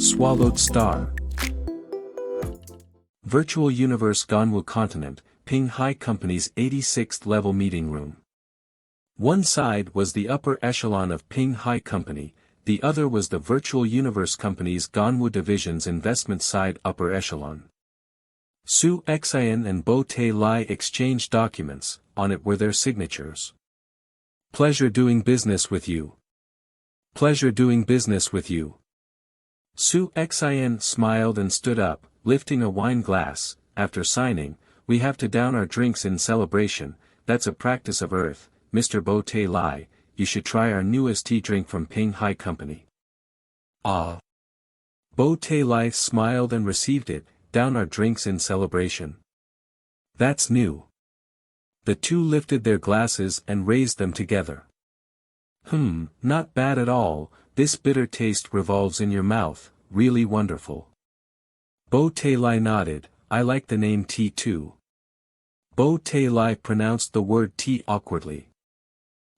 Swallowed star. Virtual Universe Ganwu Continent, Ping Hai Company's 86th level meeting room. One side was the upper echelon of Ping Hai Company, the other was the Virtual Universe Company's Ganwu Division's investment side upper echelon. Su Xian and Bo Te Lai exchanged documents, on it were their signatures. Pleasure doing business with you. Pleasure doing business with you. Su Xian smiled and stood up, lifting a wine glass. After signing, we have to down our drinks in celebration. That's a practice of Earth, Mr. Bo Te Lai. You should try our newest tea drink from Ping Hai Company. Ah. Bo Te Lai smiled and received it. Down our drinks in celebration. That's new. The two lifted their glasses and raised them together. Not bad at all. This bitter taste revolves in your mouth, really wonderful. Bo Te Lai nodded. I like the name tea too. Bo Te Lai pronounced the word tea awkwardly.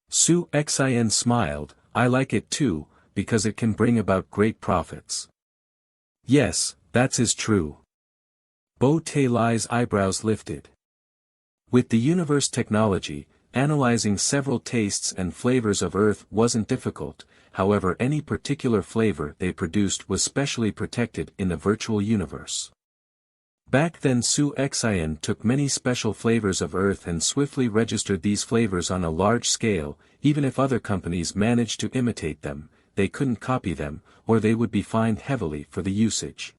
Su Xian smiled. I like it too, because it can bring about great profits. Yes, that's true. Bo Te Lai's eyebrows lifted. With the universe technology, analyzing several tastes and flavors of Earth wasn't difficult. However, any particular flavor they produced was specially protected in the virtual universe. Back then Su Xian took many special flavors of Earth and swiftly registered these flavors on a large scale. Even if other companies managed to imitate them, they couldn't copy them, or they would be fined heavily for the usage.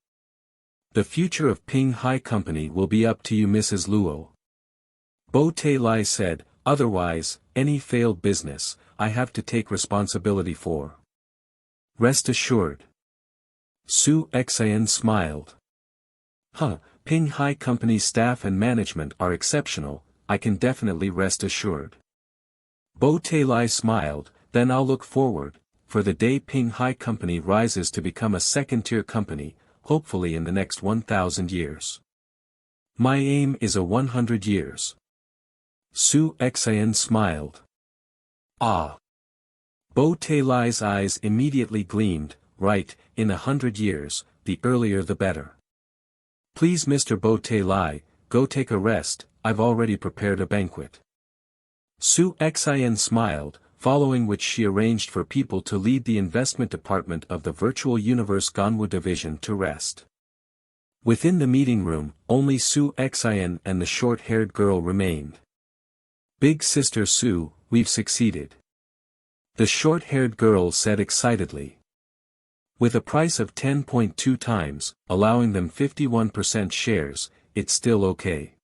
The future of Ping Hai Company will be up to you, Mrs. Luo. Bo Te Lai said, otherwise, any failed business, I have to take responsibility for. Rest assured. Su Xian smiled. Ping Hai Company's staff and management are exceptional, I can definitely rest assured. Bo Te Lai smiled, then I'll look forward, for the day Ping Hai Company rises to become a second-tier company, hopefully in the next 1,000 years. My aim is 100 years. Su Xian smiled. Ah. Bo Te Lai's eyes immediately gleamed. Right, in 100 years, the earlier the better. Please Mr. Bo Te Lai, go take a rest, I've already prepared a banquet. Su Xian smiled, following which she arranged for people to lead the investment department of the Virtual Universe Ganwu Division to rest. Within the meeting room, only Su Xian and the short-haired girl remained. Big Sister Su, we've succeeded. The short-haired girl said excitedly. With a price of 10.2 times, allowing them 51% shares, it's still okay.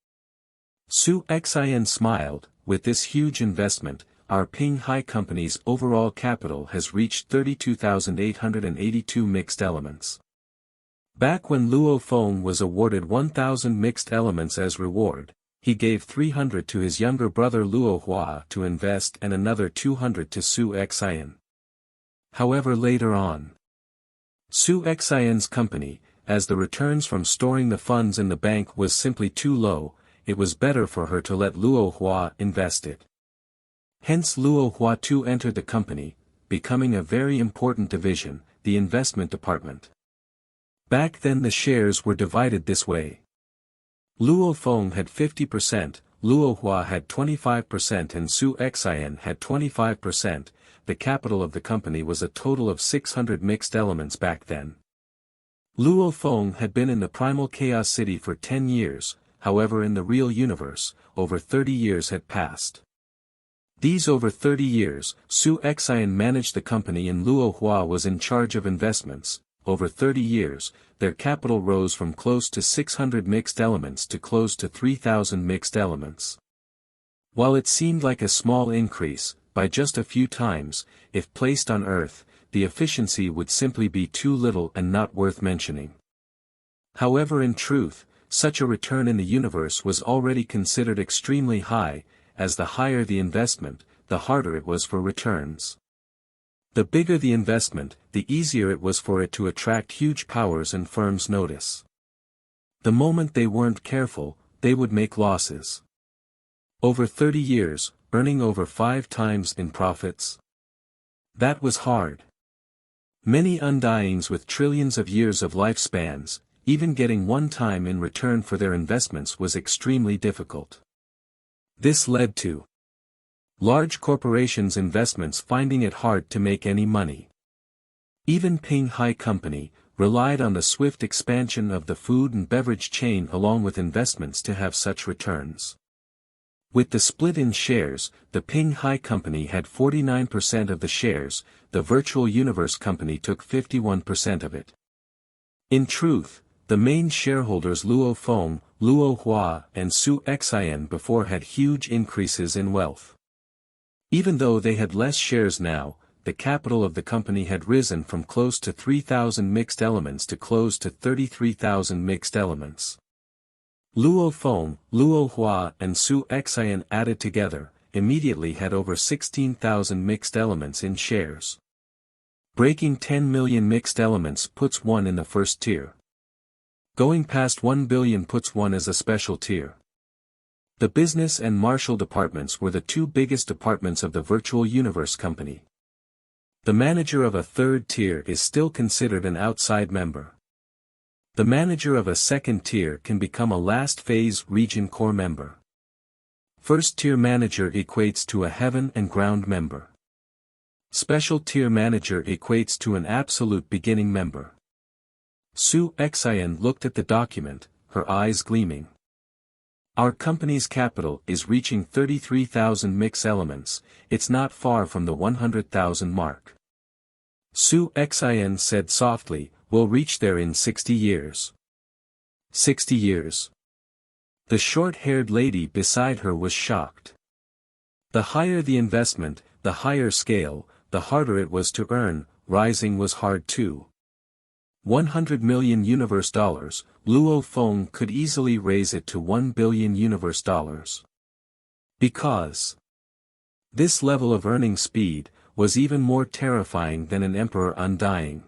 Su Xian smiled, with this huge investment, our Ping Hai Company's overall capital has reached 32,882 mixed elements. Back when Luo Feng was awarded 1,000 mixed elements as reward, he gave 300 to his younger brother Luo Hua to invest and another 200 to Su Xian. However, later on, Su Xian's company, as the returns from storing the funds in the bank was simply too low, it was better for her to let Luo Hua invest it. Hence Luo Hua too entered the company, becoming a very important division, the investment department. Back then the shares were divided this way. Luo Feng had 50%, Luo Hua had 25% and Su Xian had 25%, the capital of the company was a total of 600 mixed elements back then. Luo Feng had been in the primal chaos city for 10 years, however in the real universe, over 30 years had passed. These over 30 years, Su Xian managed the company and Luo Hua was in charge of investments. Over 30 years, their capital rose from close to 600 mixed elements to close to 3,000 mixed elements. While it seemed like a small increase, by just a few times, if placed on Earth, the efficiency would simply be too little and not worth mentioning. However, in truth, such a return in the universe was already considered extremely high, as the higher the investment, the harder it was for returns. The bigger the investment, the easier it was for it to attract huge powers and firms' notice. The moment they weren't careful, they would make losses. Over 30 years, earning over 5 times in profits. That was hard. Many undyings with trillions of years of lifespans, even getting one time in return for their investments was extremely difficult. This led to large corporations' investments finding it hard to make any money. Even Ping Hai Company relied on the swift expansion of the food and beverage chain along with investments to have such returns. With the split in shares, the Ping Hai Company had 49% of the shares, the Virtual Universe Company took 51% of it. In truth, the main shareholders Luo Feng, Luo Hua and Su Xian before had huge increases in wealth. Even though they had less shares now, the capital of the company had risen from close to 3,000 mixed elements to close to 33,000 mixed elements. Luo Feng, Luo Hua and Su Xian added together, immediately had over 16,000 mixed elements in shares. Breaking 10 million mixed elements puts one in the first tier. Going past 1 billion puts one as a special tier. The business and martial departments were the two biggest departments of the Virtual Universe Company. The manager of a third tier is still considered an outside member. The manager of a second tier can become a last phase region core member. First tier manager equates to a heaven and ground member. Special tier manager equates to an absolute beginning member. Su Xian looked at the document, her eyes gleaming. Our company's capital is reaching 33,000 mix elements, it's not far from the 100,000 mark. Su Xian said softly, we'll reach there in 60 years. 60 years. The short-haired lady beside her was shocked. The higher the investment, the higher scale, the harder it was to earn, rising was hard too. 100 million universe dollars, Luo Feng could easily raise it to 1 billion universe dollars. Because this level of earning speed was even more terrifying than an emperor undying.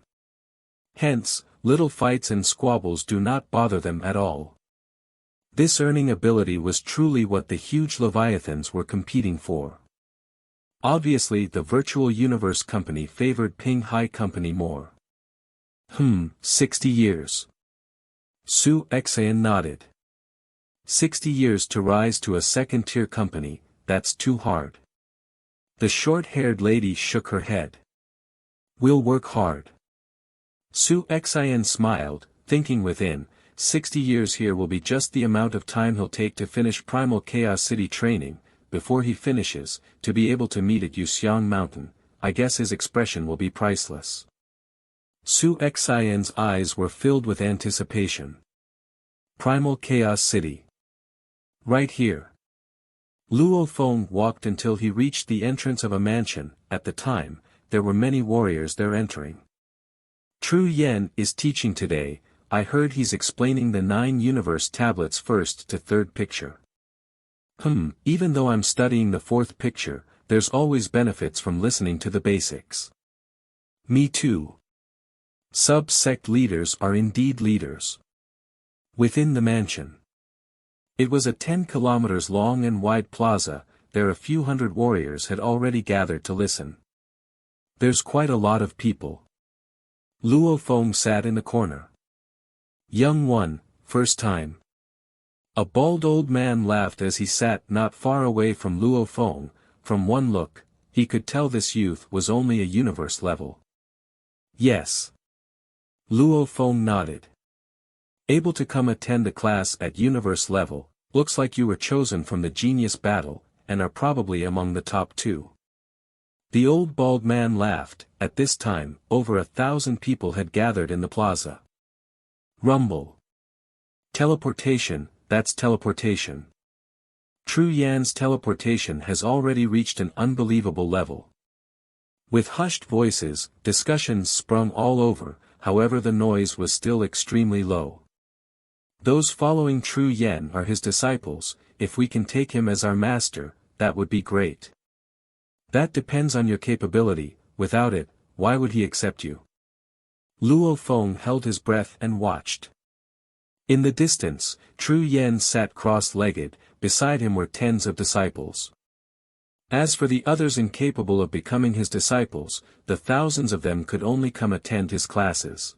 Hence, little fights and squabbles do not bother them at all. This earning ability was truly what the huge leviathans were competing for. Obviously the Virtual Universe Company favored Ping Hai Company more. 60 years. Su Xian nodded. 60 years to rise to a second-tier company, that's too hard. The short-haired lady shook her head. We'll work hard. Su Xian smiled, thinking within, 60 years here will be just the amount of time he'll take to finish Primal Chaos City training, before he finishes, to be able to meet at Yuxiang Mountain, I guess his expression will be priceless. Su Xian's eyes were filled with anticipation. Primal Chaos City. Right here. Luo Feng walked until he reached the entrance of a mansion. At the time, there were many warriors there entering. Tru Yen is teaching today, I heard he's explaining the 9 universe tablets first to third picture. Even though I'm studying the fourth picture, there's always benefits from listening to the basics. Me too. Sub-sect leaders are indeed leaders. Within the mansion. It was a 10 kilometers long and wide plaza, there a few hundred warriors had already gathered to listen. There's quite a lot of people. Luo Feng sat in the corner. Young one, first time. A bald old man laughed as he sat not far away from Luo Feng. From one look, he could tell this youth was only a universe level. Yes. Luo Feng nodded. Able to come attend a class at universe level, looks like you were chosen from the genius battle, and are probably among the top 2. The old bald man laughed. At this time, over 1,000 people had gathered in the plaza. Rumble. Teleportation, that's teleportation. Tru Yan's teleportation has already reached an unbelievable level. With hushed voices, discussions sprung all over, however the noise was still extremely low. Those following Tru Yan are his disciples, if we can take him as our master, that would be great. That depends on your capability, without it, why would he accept you? Luo Feng held his breath and watched. In the distance, Tru Yan sat cross-legged, beside him were tens of disciples. As for the others incapable of becoming his disciples, the thousands of them could only come attend his classes.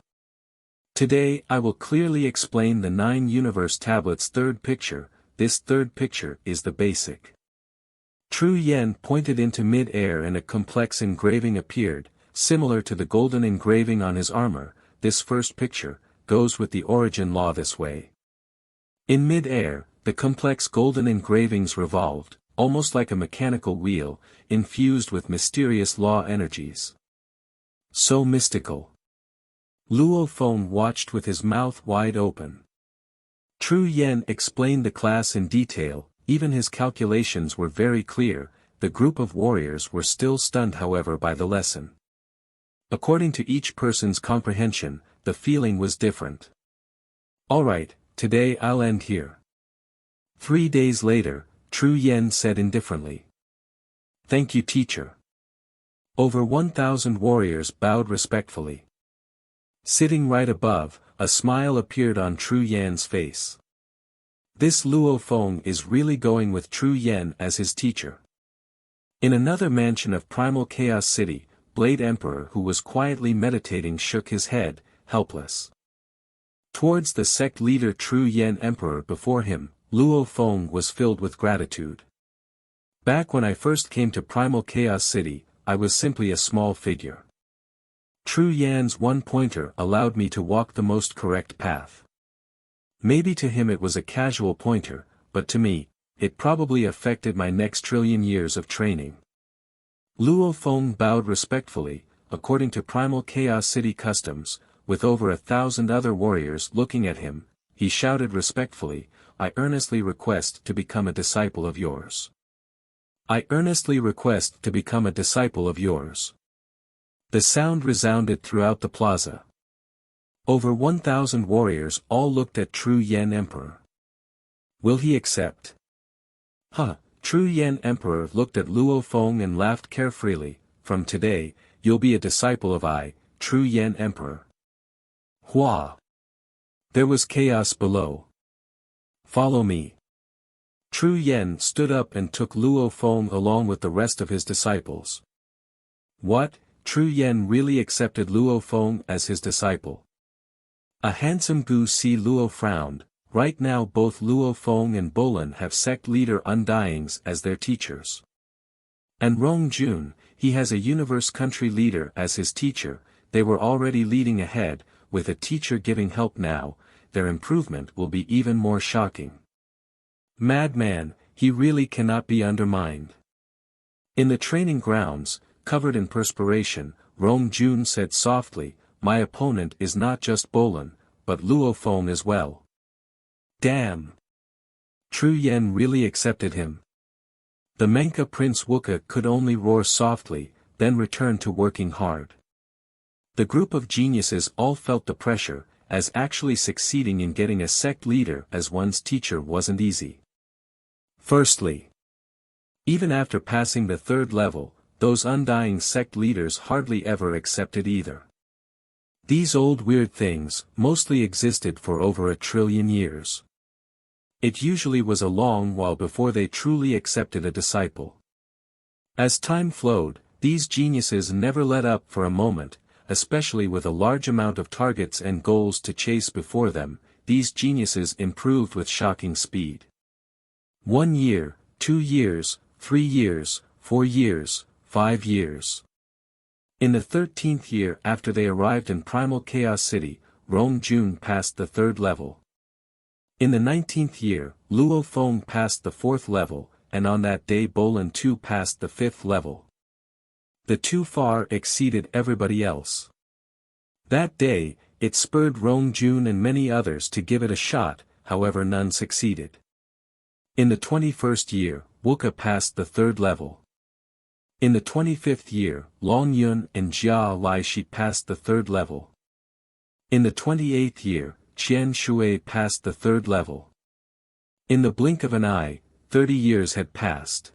Today I will clearly explain the 9 universe tablets' third picture. This third picture is the basic. Tru Yen pointed into mid-air and a complex engraving appeared, similar to the golden engraving on his armor. This first picture goes with the origin law this way. In mid-air, the complex golden engravings revolved, almost like a mechanical wheel, infused with mysterious law energies. So mystical. Luo Feng watched with his mouth wide open. Tru Yen explained the class in detail. Even his calculations were very clear. The group of warriors were still stunned however by the lesson. According to each person's comprehension, the feeling was different. Alright, today I'll end here. 3 days later, Tru Yen said indifferently. Thank you, teacher. Over 1,000 warriors bowed respectfully. Sitting right above, a smile appeared on Tru Yen's face. This Luo Feng is really going with Tru Yen as his teacher. In another mansion of Primal Chaos City, Blade Emperor who was quietly meditating shook his head, helpless. Towards the sect leader Tru Yen Emperor before him, Luo Feng was filled with gratitude. Back when I first came to Primal Chaos City, I was simply a small figure. Tru Yan's one-pointer allowed me to walk the most correct path. Maybe to him it was a casual pointer, but to me, it probably affected my next trillion years of training. Luo Feng bowed respectfully, according to Primal Chaos City customs, with over 1,000 other warriors looking at him, he shouted respectfully, I earnestly request to become a disciple of yours. I earnestly request to become a disciple of yours. The sound resounded throughout the plaza. Over 1,000 warriors all looked at Tru Yen Emperor. Will he accept? Tru Yen Emperor looked at Luo Feng and laughed carefreely. From today, you'll be a disciple of I, Tru Yen Emperor. Hua! There was chaos below. Follow me. Tru Yen stood up and took Luo Feng along with the rest of his disciples. What? Tru Yen really accepted Luo Feng as his disciple. A handsome Gu Si Luo frowned. Right now both Luo Feng and Bolan have sect leader Undyings as their teachers. And Rong Jun, he has a universe country leader as his teacher. They were already leading ahead, with a teacher giving help now, their improvement will be even more shocking. Madman, he really cannot be undermined. In the training grounds, covered in perspiration, Rong Jun said softly, my opponent is not just Bolan, but Luo Feng as well. Damn! Tru Yen really accepted him. The Menka Prince Wuka could only roar softly, then return to working hard. The group of geniuses all felt the pressure, as actually succeeding in getting a sect leader as one's teacher wasn't easy. Firstly, even after passing the 3rd level, those undying sect leaders hardly ever accepted either. These old weird things mostly existed for over 1 trillion years. It usually was a long while before they truly accepted a disciple. As time flowed, these geniuses never let up for a moment, especially with a large amount of targets and goals to chase before them. These geniuses improved with shocking speed. 1 year, 2 years, 3 years, 4 years, 5 years. In the 13th year after they arrived in Primal Chaos City, Rong Jun passed the 3rd level. In the 19th year, Luo Feng passed the 4th level, and on that day Bolan too passed the 5th level. The two far exceeded everybody else. That day, it spurred Rong Jun and many others to give it a shot, however none succeeded. In the 21st year, Wuka passed the 3rd level. In the 25th year, Long Yun and Jia Laishi passed the 3rd level. In the 28th year, Qian Shui passed the 3rd level. In the blink of an eye, 30 years had passed.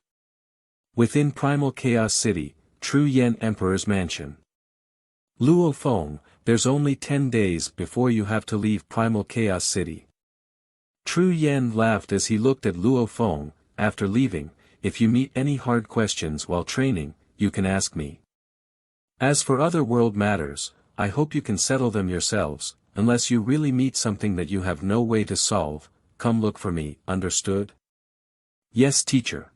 Within Primal Chaos City, Tru Yen Emperor's mansion. Luo Feng, there's only 10 days before you have to leave Primal Chaos City. Tru Yen laughed as he looked at Luo Feng. After leaving, if you meet any hard questions while training, you can ask me. As for other world matters, I hope you can settle them yourselves, unless you really meet something that you have no way to solve, come look for me, understood? Yes, teacher.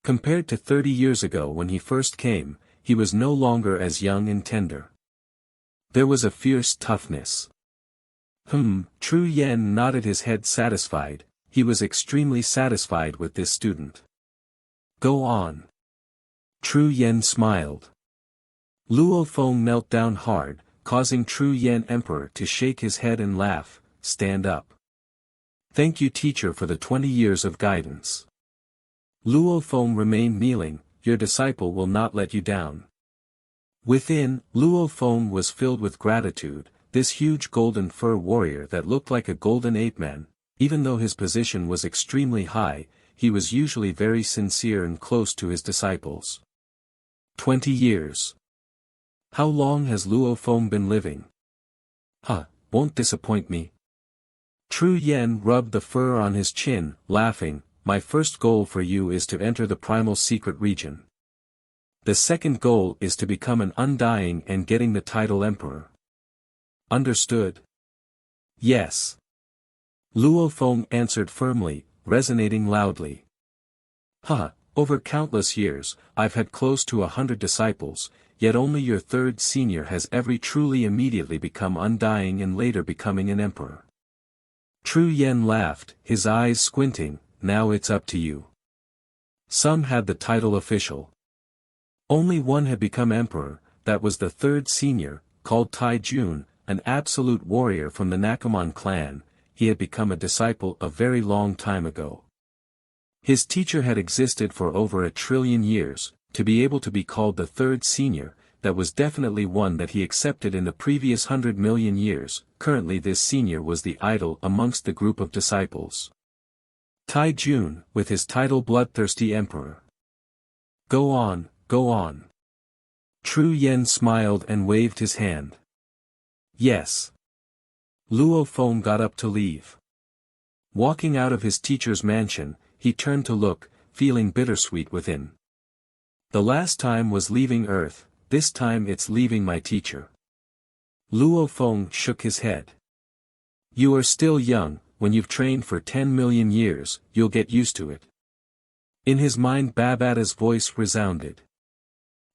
Compared to 30 years ago when he first came, he was no longer as young and tender. There was a fierce toughness. Tru Yen nodded his head satisfied. He was extremely satisfied with this student. Go on. Tru Yen smiled. Luo Feng knelt down hard, causing Tru Yen Emperor to shake his head and laugh. Stand up. Thank you, teacher, for the 20 years of guidance. Luo Feng remained kneeling. Your disciple will not let you down. Within, Luo Feng was filled with gratitude. This huge golden fur warrior that looked like a golden ape-man, even though his position was extremely high, he was usually very sincere and close to his disciples. 20 years. How long has Luo Feng been living? Won't disappoint me. Tru Yen rubbed the fur on his chin, laughing. My first goal for you is to enter the primal secret region. The second goal is to become an undying and getting the title emperor. Understood? Yes. Luo Feng answered firmly, resonating loudly. Over countless years, I've had close to 100 disciples, yet only your third senior has ever truly immediately become undying and later becoming an emperor. Tru Yen laughed, his eyes squinting. Now it's up to you. Some had the title official. Only one had become emperor, that was the third senior, called Tai Jun, an absolute warrior from the Nakamon clan. He had become a disciple a very long time ago. His teacher had existed for over 1 trillion years. To be able to be called the third senior, that was definitely one that he accepted in the previous 100 million years. Currently this senior was the idol amongst the group of disciples. Tai Jun, with his title Bloodthirsty Emperor. Go on, go on. Tru Yen smiled and waved his hand. Yes. Luo Feng got up to leave. Walking out of his teacher's mansion, he turned to look, feeling bittersweet within. The last time was leaving Earth, this time it's leaving my teacher. Luo Feng shook his head. You are still young, when you've trained for 10 million years, you'll get used to it. In his mind Babada's voice resounded.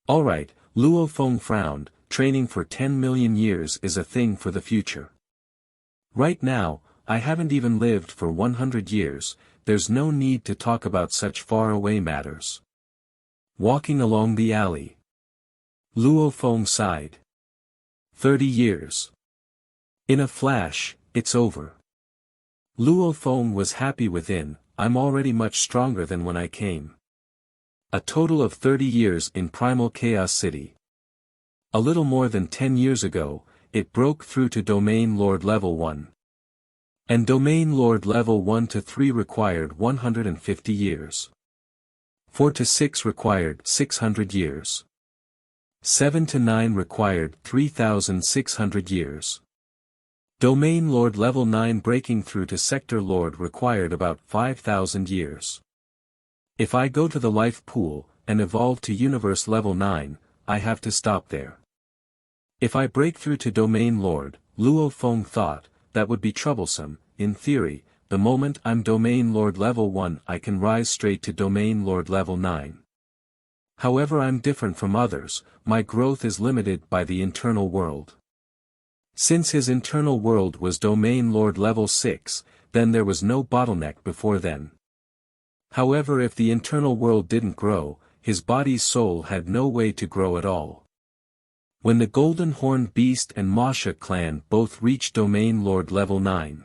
Alright, Luo Feng frowned, training for 10 million years is a thing for the future. Right now, I haven't even lived for 100 years, there's no need to talk about such far-away matters. Walking along the alley. Luo Feng sighed. 30 years. In a flash, it's over. Luo Feng was happy within. I'm already much stronger than when I came. A total of 30 years in Primal Chaos City. A little more than 10 years ago, it broke through to Domain Lord Level 1. And Domain Lord Level 1 to 3 required 150 years. 4 to 6 required 600 years. 7 to 9 required 3,600 years. Domain Lord Level 9 breaking through to Sector Lord required about 5,000 years. If I go to the life pool, and evolve to Universe Level 9, I have to stop there. If I break through to Domain Lord, Luo Feng thought, that would be troublesome. In theory, the moment I'm Domain Lord Level 1 I can rise straight to Domain Lord Level 9. However, I'm different from others, my growth is limited by the internal world. Since his internal world was Domain Lord Level 6, then there was no bottleneck before then. However, if the internal world didn't grow, his body's soul had no way to grow at all. When the Golden Horned Beast and Masha clan both reach Domain Lord Level 9.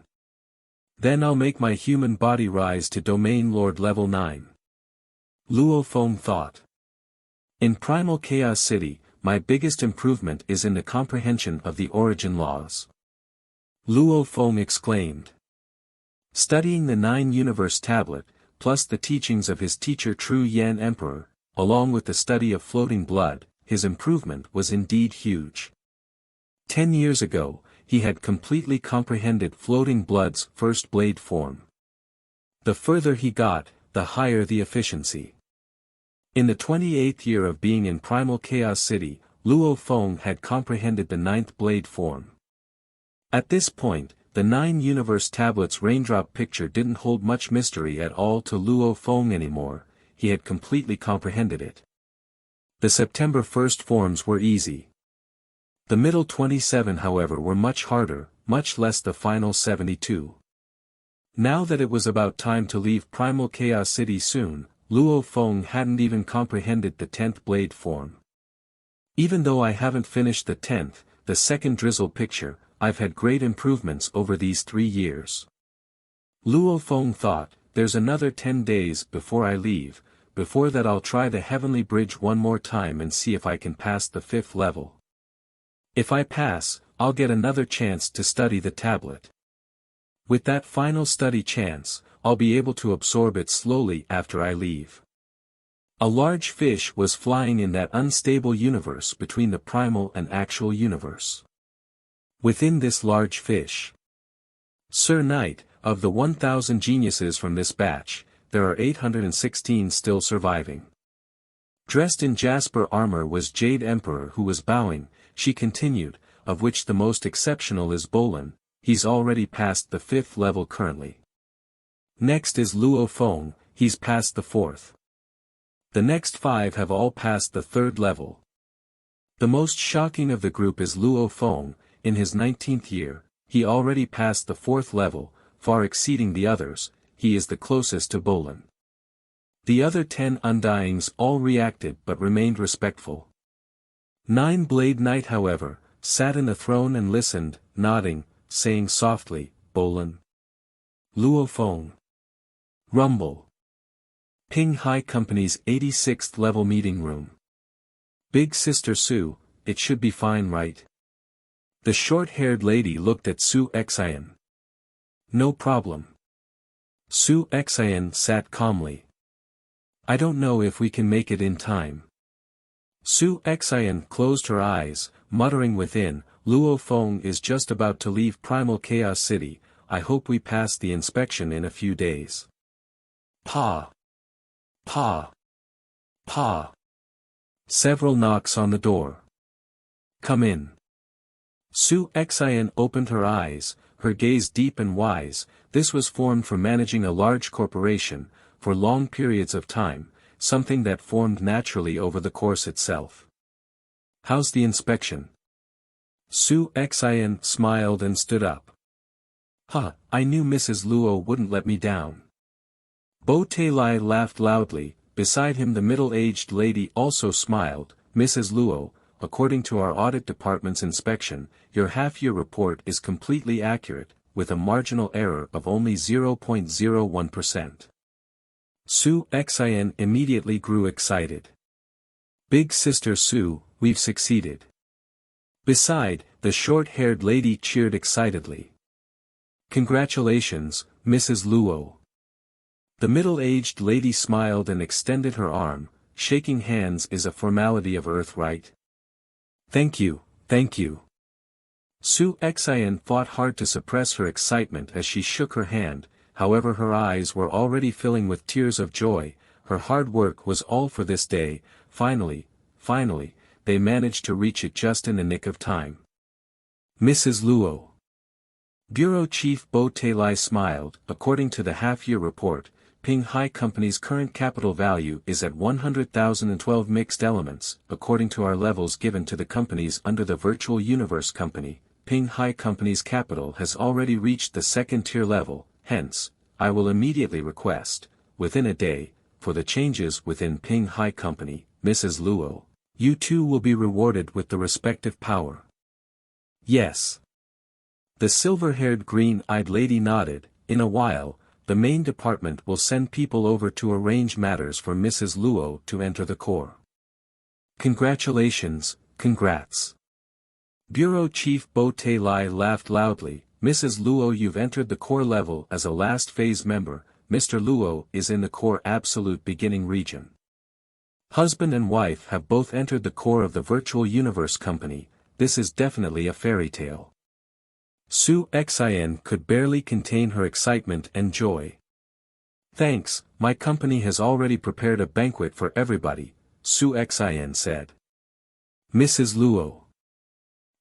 Then I'll make my human body rise to Domain Lord Level 9. Luo Feng thought. In Primal Chaos City, my biggest improvement is in the comprehension of the origin laws. Luo Feng exclaimed. Studying the 9-universe tablet, plus the teachings of his teacher Tru Yen Emperor, along with the study of floating blood, his improvement was indeed huge. 10 years ago, he had completely comprehended floating blood's first blade form. The further he got, the higher the efficiency. In the 28th year of being in Primal Chaos City, Luo Feng had comprehended the 9th blade form. At this point, the 9 universe tablets raindrop picture didn't hold much mystery at all to Luo Feng anymore, he had completely comprehended it. The September 1st forms were easy. The middle 27 however were much harder, much less the final 72. Now that it was about time to leave Primal Chaos City soon, Luo Feng hadn't even comprehended the 10th blade form. Even though I haven't finished the 10th, the second drizzle picture, I've had great improvements over these 3 years. Luo Feng thought, there's another 10 days before I leave, before that I'll try the heavenly bridge one more time and see if I can pass the 5th level. If I pass, I'll get another chance to study the tablet. With that final study chance, I'll be able to absorb it slowly after I leave. A large fish was flying in that unstable universe between the primal and actual universe. Within this large fish, Sir Knight, of the 1,000 geniuses from this batch, there are 816 still surviving. Dressed in jasper armor was Jade Emperor who was bowing, she continued, of which the most exceptional is Bolin, he's already past the 5th level currently. Next is Luo Feng, he's past the 4th. The next 5 have all passed the 3rd level. The most shocking of the group is Luo Feng, in his 19th year, he already passed the 4th level, far exceeding the others, he is the closest to Bolin. The other 10 Undyings all reacted but remained respectful. 9 Blade Knight however, sat in the throne and listened, nodding, saying softly, Bolin. Luo Feng. Rumble. Ping High Company's 86th level meeting room. Big Sister Su, it should be fine right? The short-haired lady looked at Su Xian. No problem. Su Xian sat calmly. I don't know if we can make it in time. Su Xian closed her eyes, muttering within, Luo Feng is just about to leave Primal Chaos City, I hope we pass the inspection in a few days. Pa. Pa. Pa. Several knocks on the door. Come in. Su Xian opened her eyes, her gaze deep and wise, this was formed for managing a large corporation, for long periods of time, something that formed naturally over the course itself. How's the inspection? Su Xian smiled and stood up. Huh, I knew Mrs. Luo wouldn't let me down. Bo Tailai laughed loudly, beside him the middle-aged lady also smiled, Mrs. Luo, according to our audit department's inspection, your half-year report is completely accurate, with a marginal error of only 0.01%. Su Xian immediately grew excited. Big Sister Su, we've succeeded. Beside, the short-haired lady cheered excitedly. Congratulations, Mrs. Luo. The middle-aged lady smiled and extended her arm, shaking hands is a formality of Earth, right? Thank you, thank you. Su Xian fought hard to suppress her excitement as she shook her hand, however her eyes were already filling with tears of joy, her hard work was all for this day, finally, they managed to reach it just in the nick of time. Mrs. Luo. Bureau Chief Bo Tailai smiled, according to the half-year report, Ping High Company's current capital value is at 100,012 mixed elements, according to our levels given to the companies under the Virtual Universe Company, Ping High Company's capital has already reached the 2nd tier level, hence, I will immediately request, within a day, for the changes within Ping High Company, Mrs. Luo, you too will be rewarded with the respective power. Yes. The silver-haired green-eyed lady nodded, in a while, the main department will send people over to arrange matters for Mrs. Luo to enter the Corps. Congratulations, congrats. Bureau Chief Bo Tailai laughed loudly, Mrs. Luo you've entered the Corps level as a last phase member, Mr. Luo is in the Corps Absolute Beginning region. Husband and wife have both entered the Corps of the Virtual Universe Company, this is definitely a fairy tale. Su Xian could barely contain her excitement and joy. Thanks, my company has already prepared a banquet for everybody, Su Xin said. Mrs. Luo.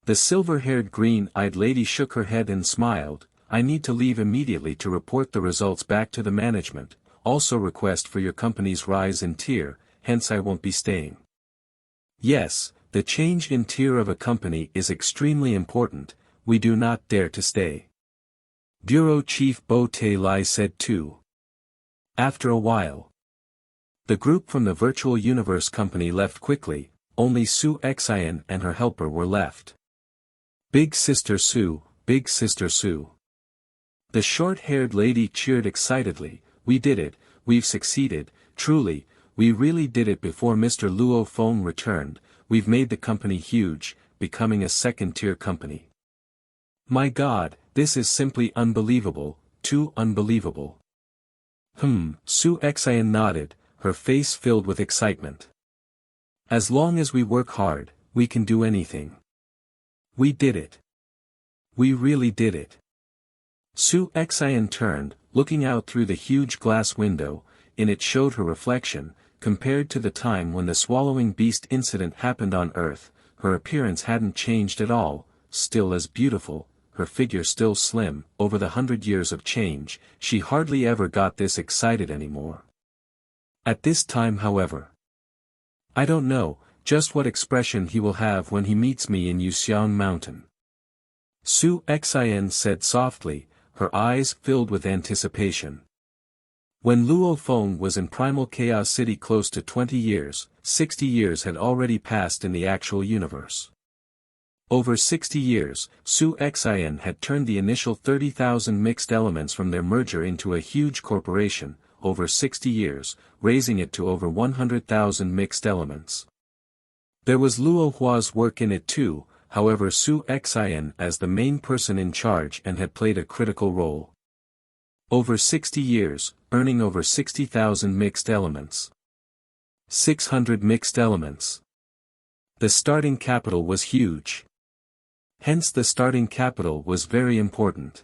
The silver-haired green-eyed lady shook her head and smiled. I need to leave immediately to report the results back to the management, also request for your company's rise in tier, hence I won't be staying. Yes, the change in tier of a company is extremely important, we do not dare to stay. Bureau Chief Bo Te Lai said too. After a while, the group from the virtual universe company left quickly, only Su Xian and her helper were left. Big Sister Su, Big Sister Su. The short-haired lady cheered excitedly, we did it, we've succeeded, truly, we really did it before Mr. Luo Feng returned, we've made the company huge, becoming a second-tier company. My God, this is simply unbelievable, too unbelievable. Su Xian nodded, her face filled with excitement. As long as we work hard, we can do anything. We did it. We really did it. Su Xian turned, looking out through the huge glass window, in it showed her reflection, compared to the time when the swallowing beast incident happened on Earth, her appearance hadn't changed at all, still as beautiful, her figure still slim, over the 100 years of change, she hardly ever got this excited anymore. At this time however, I don't know, just what expression he will have when he meets me in Yuxiang Mountain. Su Xian said softly, her eyes filled with anticipation. When Luo Feng was in Primal Chaos City close to 20 years, 60 years had already passed in the actual universe. Over 60 years, Su Xian had turned the initial 30,000 mixed elements from their merger into a huge corporation, over 60 years, raising it to over 100,000 mixed elements. There was Luo Hua's work in it too, however Su Xian as the main person in charge and had played a critical role. Over 60 years, earning over 60,000 mixed elements. 600 mixed elements. The starting capital was huge. Hence the starting capital was very important.